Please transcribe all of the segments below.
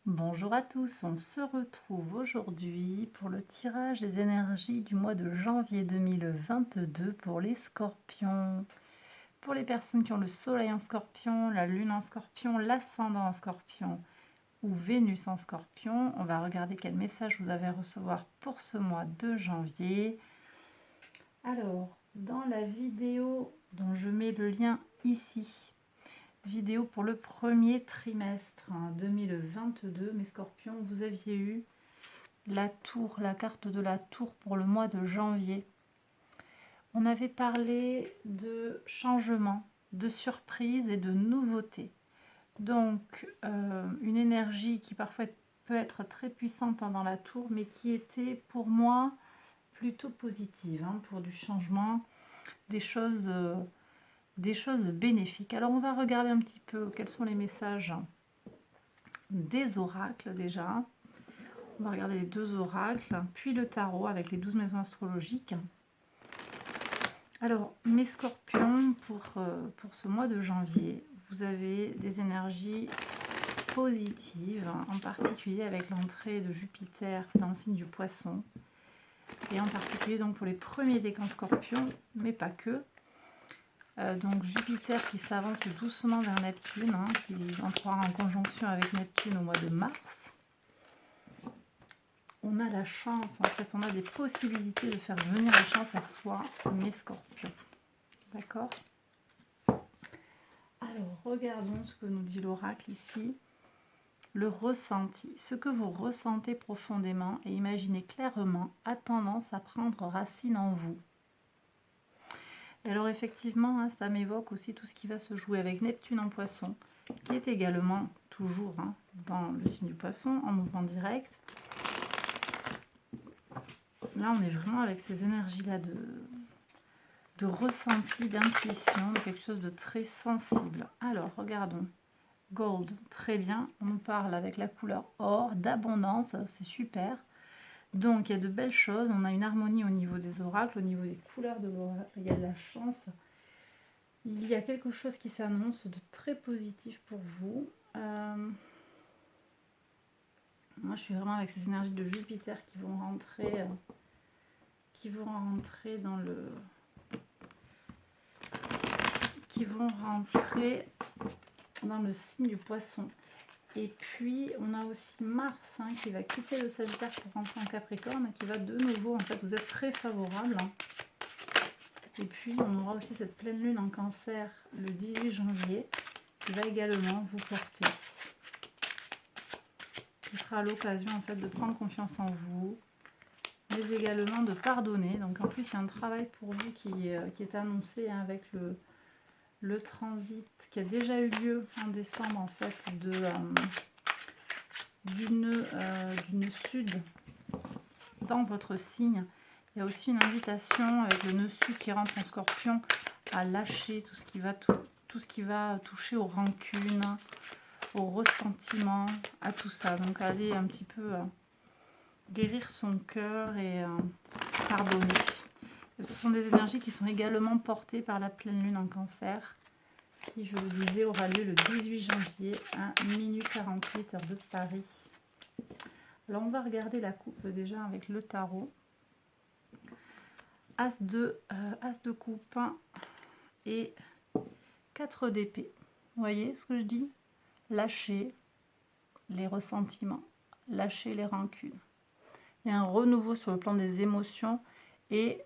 Bonjour à tous, on se retrouve aujourd'hui pour le tirage des énergies du mois de janvier 2022 pour les scorpions. Pour les personnes qui ont le soleil en scorpion, la lune en scorpion, l'ascendant en scorpion ou Vénus en scorpion, on va regarder quel message vous avez à recevoir pour ce mois de janvier. Alors, dans la vidéo dont je mets le lien ici, vidéo pour le premier trimestre 2022, mes scorpions, vous aviez eu la tour, la carte de la tour pour le mois de janvier. On avait parlé de changement, de surprise et de nouveauté. Donc, une énergie qui parfois peut être très puissante dans la tour, mais qui était pour moi plutôt positive, pour du changement, des choses bénéfiques. Alors, on va regarder un petit peu quels sont les messages des oracles déjà. On va regarder les deux oracles, puis le tarot avec les 12 maisons astrologiques. Alors, mes scorpions, pour ce mois de janvier, vous avez des énergies positives, en particulier avec l'entrée de Jupiter dans le signe du poisson. Et en particulier donc pour les premiers décans scorpions, mais pas que. Donc Jupiter qui s'avance doucement vers Neptune, qui entrera en conjonction avec Neptune au mois de mars. On a la chance, en fait, on a des possibilités de faire venir la chance à soi, mes scorpions. D'accord? Alors, regardons ce que nous dit l'oracle ici. Le ressenti, ce que vous ressentez profondément et imaginez clairement a tendance à prendre racine en vous. Et alors effectivement, ça m'évoque aussi tout ce qui va se jouer avec Neptune en poisson, qui est également toujours dans le signe du poisson, en mouvement direct. Là, on est vraiment avec ces énergies-là de ressenti, d'intuition, de quelque chose de très sensible. Alors, regardons. Gold, très bien. On nous parle avec la couleur or, d'abondance, c'est super. Donc, il y a de belles choses. On a une harmonie au niveau des oracles, au niveau des couleurs de l'oracle. Il y a de la chance. Il y a quelque chose qui s'annonce de très positif pour vous. Moi, je suis vraiment avec ces énergies de Jupiter qui vont rentrer dans le... dans le signe du poisson. Et puis, on a aussi Mars qui va quitter le Sagittaire pour rentrer en Capricorne, qui va de nouveau, en fait, vous êtes très favorable. Et puis, on aura aussi cette pleine lune en Cancer le 18 janvier, qui va également vous porter. Ce sera l'occasion, en fait, de prendre confiance en vous, mais également de pardonner. Donc, en plus, il y a un travail pour vous qui est annoncé avec le transit qui a déjà eu lieu en décembre, en fait, du nœud sud dans votre signe. Il y a aussi une invitation avec le nœud sud qui rentre en scorpion à lâcher tout ce qui va toucher aux rancunes, au ressentiment, à tout ça. Donc aller un petit peu guérir son cœur et pardonner. Ce sont des énergies qui sont également portées par la pleine lune en Cancer, qui, je vous disais, aura lieu le 18 janvier à minuit 48 heure de Paris. Alors, on va regarder la coupe déjà avec le tarot. As de coupe et 4 d'épée. Vous voyez ce que je dis? Lâcher les ressentiments, lâcher les rancunes. Il y a un renouveau sur le plan des émotions et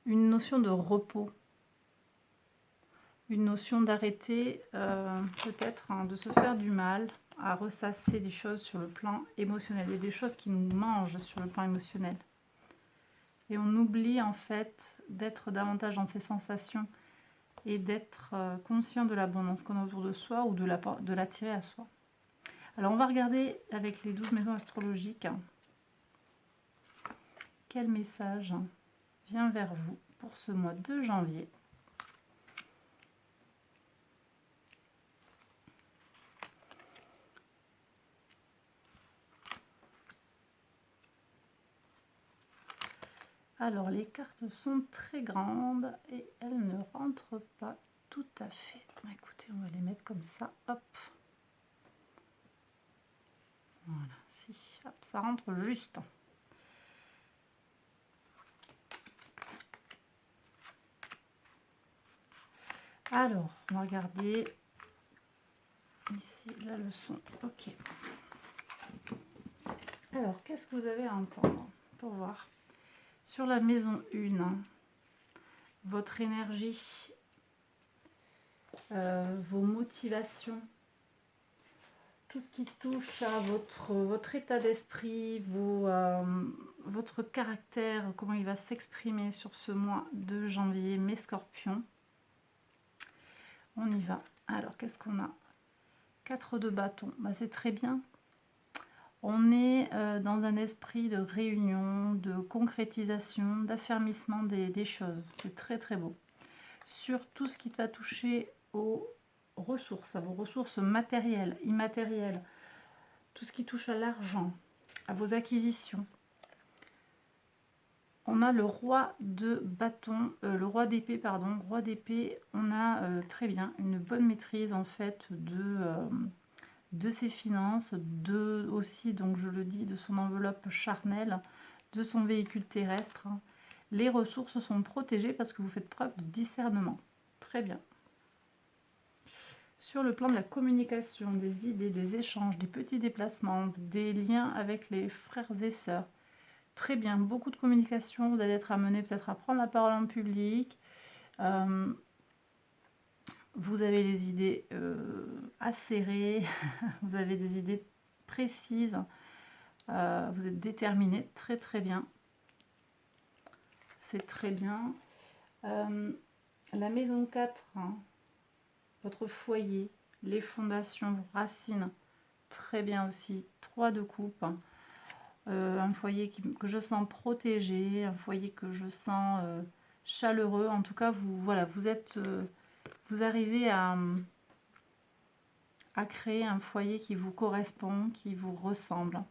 une notion de repos. Une notion d'arrêter peut-être de se faire du mal à ressasser des choses sur le plan émotionnel. Il y a des choses qui nous mangent sur le plan émotionnel. Et on oublie en fait d'être davantage dans ces sensations et d'être conscient de l'abondance qu'on a autour de soi ou de l'attirer à soi. Alors on va regarder avec les 12 maisons astrologiques quel message vient vers vous pour ce mois de janvier. Alors les cartes sont très grandes et elles ne rentrent pas tout à fait. Écoutez, on va les mettre comme ça. Hop. Voilà, si, hop, ça rentre juste. Alors, on va regarder ici la leçon. Ok. Alors, qu'est-ce que vous avez à entendre pour voir? Sur la maison 1, votre énergie, vos motivations, tout ce qui touche à votre état d'esprit, votre caractère, comment il va s'exprimer sur ce mois de janvier, mes scorpions. On y va. Alors, qu'est-ce qu'on a? 4 de bâton. Bah, c'est très bien. On est dans un esprit de réunion, de concrétisation, d'affermissement des choses. C'est très très beau. Sur tout ce qui va toucher aux ressources, à vos ressources matérielles, immatérielles, tout ce qui touche à l'argent, à vos acquisitions. On a le roi de bâton, le roi d'épée, pardon, roi d'épée. On a très bien une bonne maîtrise en fait de ses finances, aussi, donc je le dis, de son enveloppe charnelle, de son véhicule terrestre. Les ressources sont protégées parce que vous faites preuve de discernement. Très bien. Sur le plan de la communication, des idées, des échanges, des petits déplacements, des liens avec les frères et sœurs. Très bien, beaucoup de communication, vous allez être amené peut-être à prendre la parole en public. Vous avez les idées acérées, vous avez des idées précises, vous êtes déterminé, très très bien. C'est très bien. La maison 4, hein, votre foyer, les fondations, vos racines, très bien aussi. 3 de coupe. Un foyer que je sens protégé, un foyer que je sens chaleureux. En tout cas, vous arrivez à créer un foyer qui vous correspond, qui vous ressemble.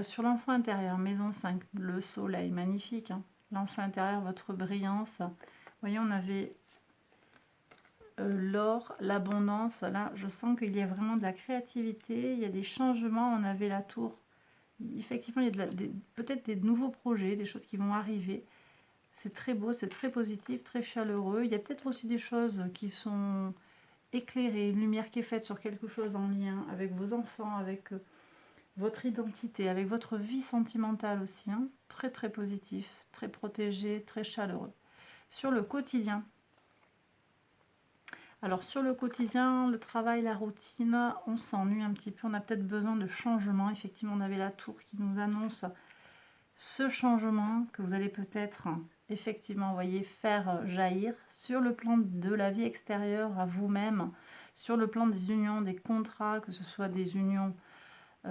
Sur l'enfant intérieur, maison 5, le soleil, magnifique. Hein. L'enfant intérieur, votre brillance. Vous voyez, on avait l'or, l'abondance. Là, je sens qu'il y a vraiment de la créativité, il y a des changements. On avait la tour. Effectivement, il y a peut-être des nouveaux projets, des choses qui vont arriver. C'est très beau, c'est très positif, très chaleureux. Il y a peut-être aussi des choses qui sont éclairées, une lumière qui est faite sur quelque chose en lien avec vos enfants, avec votre identité, avec votre vie sentimentale aussi. Hein. Très très positif, très protégé, très chaleureux. Sur le quotidien. Alors sur le quotidien, le travail, la routine, on s'ennuie un petit peu, on a peut-être besoin de changement. Effectivement, on avait la tour qui nous annonce ce changement que vous allez peut-être effectivement, voyez, faire jaillir sur le plan de la vie extérieure à vous-même, sur le plan des unions, des contrats, que ce soit des unions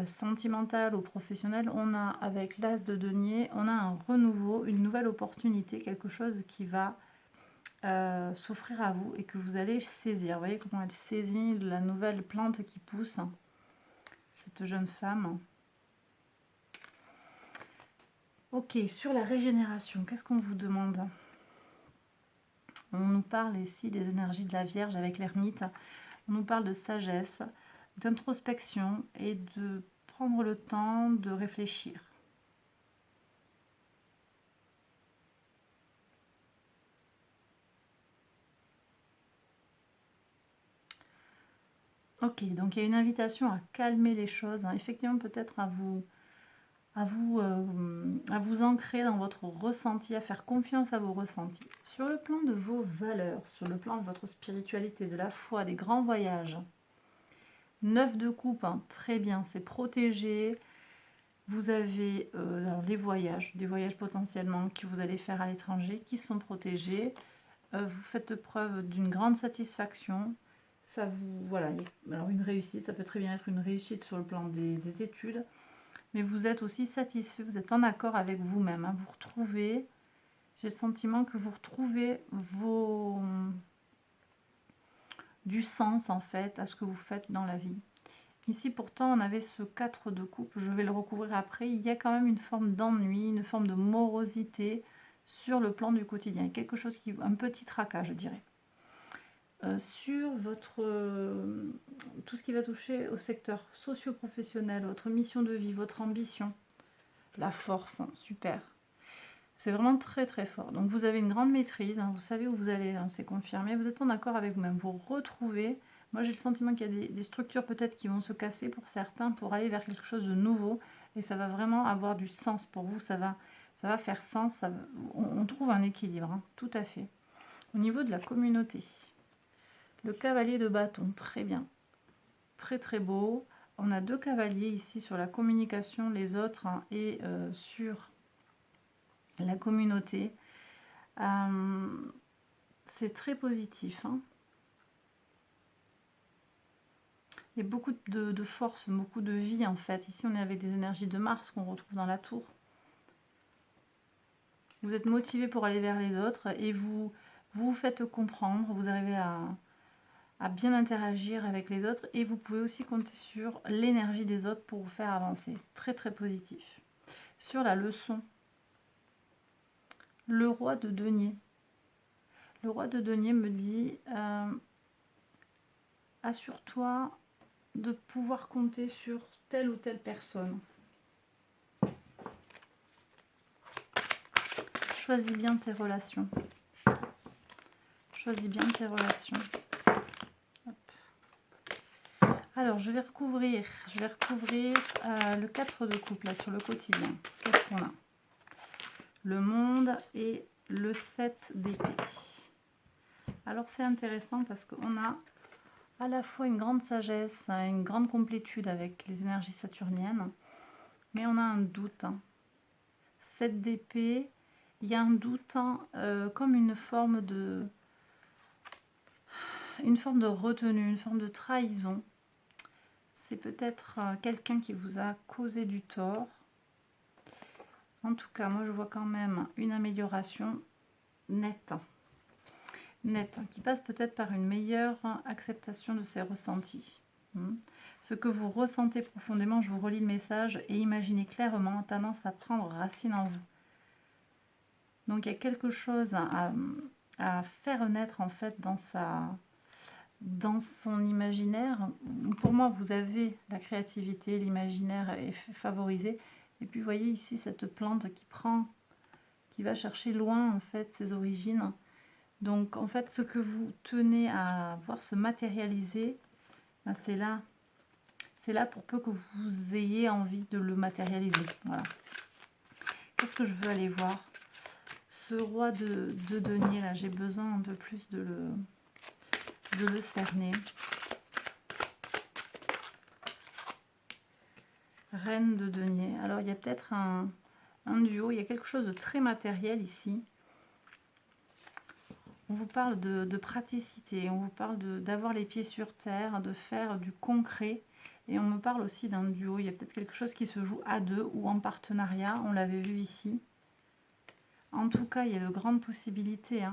sentimentales ou professionnelles. On a avec l'as de denier, on a un renouveau, une nouvelle opportunité, quelque chose qui va s'offrir à vous et que vous allez saisir. Vous voyez comment elle saisit la nouvelle plante qui pousse, cette jeune femme. Ok, sur la régénération, qu'est-ce qu'on vous demande? On nous parle ici des énergies de la Vierge avec l'ermite. On nous parle de sagesse, d'introspection et de prendre le temps de réfléchir. Ok, donc il y a une invitation à calmer les choses, hein. Effectivement peut-être à vous ancrer dans votre ressenti, à faire confiance à vos ressentis. Sur le plan de vos valeurs, sur le plan de votre spiritualité, de la foi, des grands voyages, 9 de coupe, hein, très bien, c'est protégé. Vous avez alors les voyages, des voyages potentiellement que vous allez faire à l'étranger qui sont protégés. Vous faites preuve d'une grande satisfaction. Ça vous, voilà, alors une réussite, ça peut très bien être une réussite sur le plan des études, mais vous êtes aussi satisfait, vous êtes en accord avec vous-même. Hein. Vous retrouvez, j'ai le sentiment que vous retrouvez du sens en fait à ce que vous faites dans la vie. Ici pourtant on avait ce 4 de coupe, je vais le recouvrir après, il y a quand même une forme d'ennui, une forme de morosité sur le plan du quotidien, quelque chose qui, un petit tracas je dirais. sur votre tout ce qui va toucher au secteur socio-professionnel, votre mission de vie, votre ambition, la force, hein, super. C'est vraiment très très fort. Donc vous avez une grande maîtrise, hein, vous savez où vous allez, hein, c'est confirmé, vous êtes en accord avec vous-même, vous retrouvez. Moi j'ai le sentiment qu'il y a des structures peut-être qui vont se casser pour certains pour aller vers quelque chose de nouveau et ça va vraiment avoir du sens pour vous, ça va faire sens, on trouve un équilibre, hein, tout à fait. Au niveau de la communauté, le cavalier de bâton, très bien, très très beau. On a 2 cavaliers ici sur la communication, les autres, hein, et sur la communauté. C'est très positif, hein. Il y a beaucoup de force, beaucoup de vie en fait. Ici on est avec des énergies de Mars qu'on retrouve dans la tour. Vous êtes motivé pour aller vers les autres et vous faites comprendre, vous arrivez à bien interagir avec les autres et vous pouvez aussi compter sur l'énergie des autres pour vous faire avancer. C'est très très positif. Sur la leçon, le roi de denier. Le roi de denier me dit assure-toi de pouvoir compter sur telle ou telle personne. Choisis bien tes relations. Choisis bien tes relations. Hop. Alors, je vais recouvrir le 4 de coupe là sur le quotidien. Qu'est-ce qu'on a? Le monde et le 7 d'épée. Alors, c'est intéressant parce qu'on a à la fois une grande sagesse, une grande complétude avec les énergies saturniennes, mais on a un doute. 7 d'épée, il y a un doute, comme une forme de retenue, une forme de trahison. C'est peut-être quelqu'un qui vous a causé du tort. En tout cas, moi je vois quand même une amélioration nette, qui passe peut-être par une meilleure acceptation de ses ressentis. Ce que vous ressentez profondément, je vous relis le message, et imaginez clairement, a tendance à prendre racine en vous. Donc il y a quelque chose à faire naître en fait dans son imaginaire. Pour moi, vous avez la créativité, l'imaginaire est favorisé. Et puis vous voyez ici cette plante qui va chercher loin en fait ses origines. Donc en fait ce que vous tenez à voir se matérialiser, ben, c'est là pour peu que vous ayez envie de le matérialiser. Voilà. Qu'est-ce que je veux aller voir? Ce roi de denier là, j'ai besoin un peu plus de le cerner. Reine de denier. Alors il y a peut-être un duo, il y a quelque chose de très matériel ici. On vous parle de praticité, on vous parle d'avoir les pieds sur terre, de faire du concret. Et on me parle aussi d'un duo, il y a peut-être quelque chose qui se joue à deux ou en partenariat, on l'avait vu ici. En tout cas, il y a de grandes possibilités.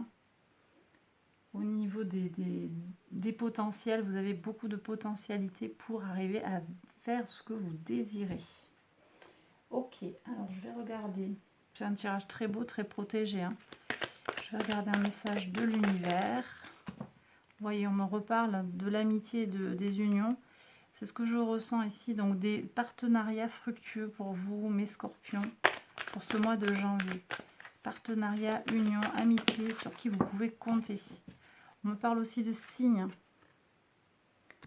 Au niveau des potentiels, vous avez beaucoup de potentialités pour arriver à faire ce que vous désirez. Ok, alors je vais regarder. C'est un tirage très beau, très protégé. Je vais regarder un message de l'univers. Vous voyez, on me reparle de l'amitié et des unions. C'est ce que je ressens ici. Donc des partenariats fructueux pour vous, mes scorpions, pour ce mois de janvier. Partenariat, union, amitié, sur qui vous pouvez compter. On me parle aussi de signes,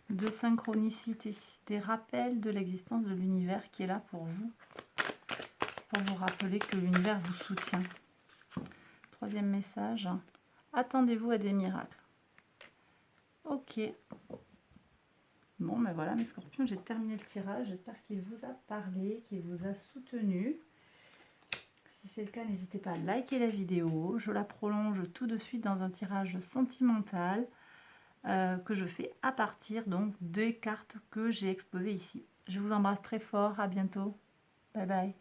de synchronicité, des rappels de l'existence de l'univers qui est là pour vous rappeler que l'univers vous soutient. Troisième message, attendez-vous à des miracles. Ok. Bon, ben voilà mes scorpions, j'ai terminé le tirage. J'espère qu'il vous a parlé, qu'il vous a soutenu. Si c'est le cas, n'hésitez pas à liker la vidéo. Je la prolonge tout de suite dans un tirage sentimental que je fais à partir donc des cartes que j'ai exposées ici. Je vous embrasse très fort, à bientôt. Bye bye.